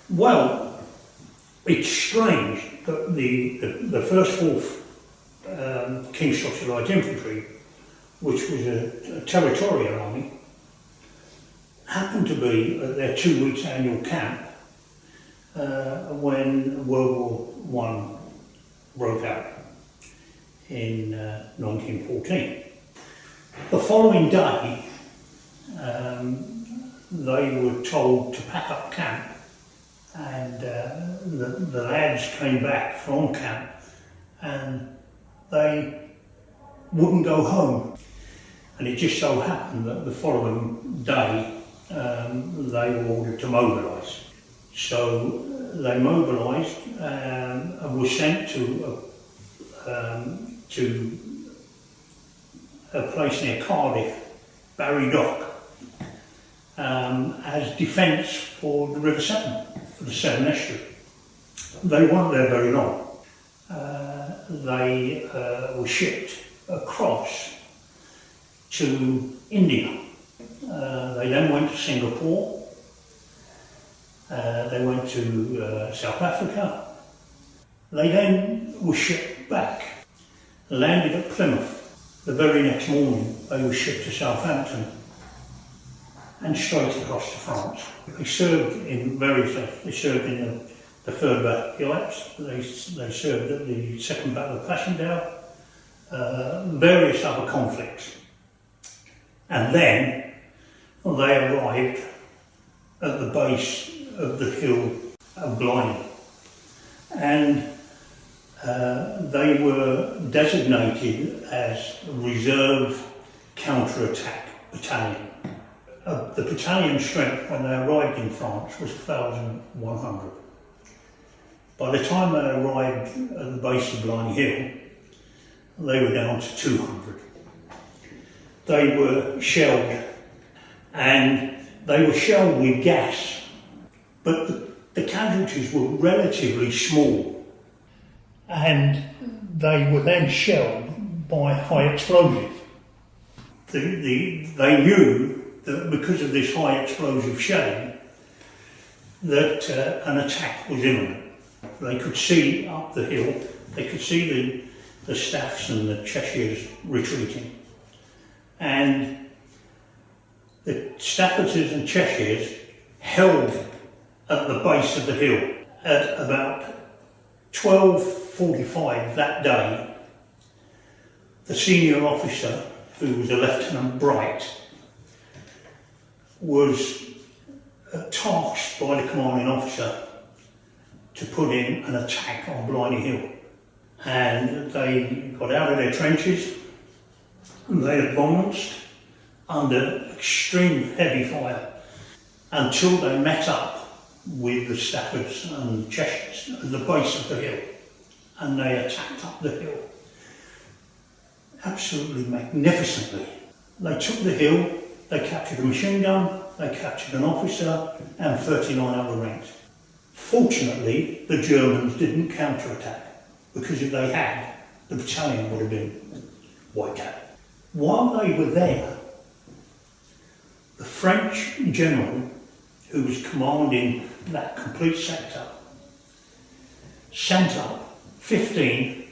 Well, it's strange that the first 4th King's Scottish Light Infantry, which was a territorial army, happened to be at their 2 weeks annual camp when World War I broke out in 1914. The following day, they were told to pack up camp, and the lads came back from camp and they wouldn't go home. And it just so happened that the following day they were ordered to mobilise. So they mobilised and were sent to a place near Cardiff, Barry Dock, as defence for the River Severn, for the Severn Estuary. They weren't there very long. They were shipped across to India. They then went to Singapore. They went to South Africa. They then were shipped back, landed at Plymouth. The very next morning they were shipped to Southampton and straight across to France. They served in various, they served in the 3rd Battle, they served at the 2nd Battle of Passchendaele, various other conflicts. And then they arrived at the base of the hill of Blimey, and they were designated as Reserve Counter-Attack Battalion. The battalion strength when they arrived in France was 1,100. By the time they arrived at the base of Blimey Hill, they were down to 200. They were shelled, and they were shelled with gas, but the casualties were relatively small, and they were then shelled by high explosive. They knew that because of this high explosive shelling that an attack was imminent. They could see up the hill, they could see the Staffs and the Cheshires retreating, and the Staffords and Cheshires held at the base of the hill. At about 12:45 that day, the senior officer, who was a Lieutenant Bright, was tasked by the commanding officer to put in an attack on Blimey Hill. And they got out of their trenches and they advanced under extreme heavy fire until they met up with the Staffords and Cheshires at the base of the hill, and they attacked up the hill absolutely magnificently. They took the hill, they captured a machine gun, they captured an officer and 39 other ranks. Fortunately, the Germans didn't counterattack, because if they had, the battalion would have been wiped out. While they were there, the French general, who was commanding that complete sector, sent up 15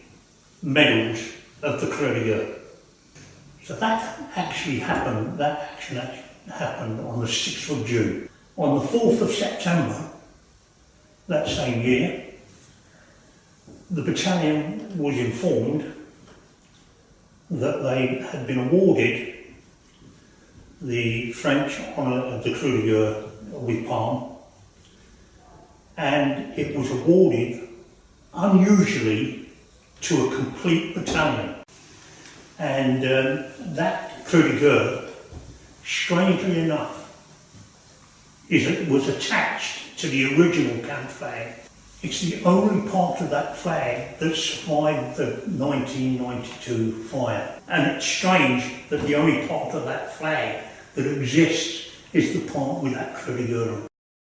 medals of the Croix de Guerre. So that action happened on the 6th of June. On the 4th of September, that same year, the battalion was informed that they had been awarded the French honour of the Croix de Guerre with Palm, and it was awarded unusually to a complete battalion. And that Croix de Guerre, strangely enough, was attached to the original camp flag. It's the only part of that flag that survived the 1992 fire. And it's strange that the only part of that flag that exists is the part with that Croix de Guerre.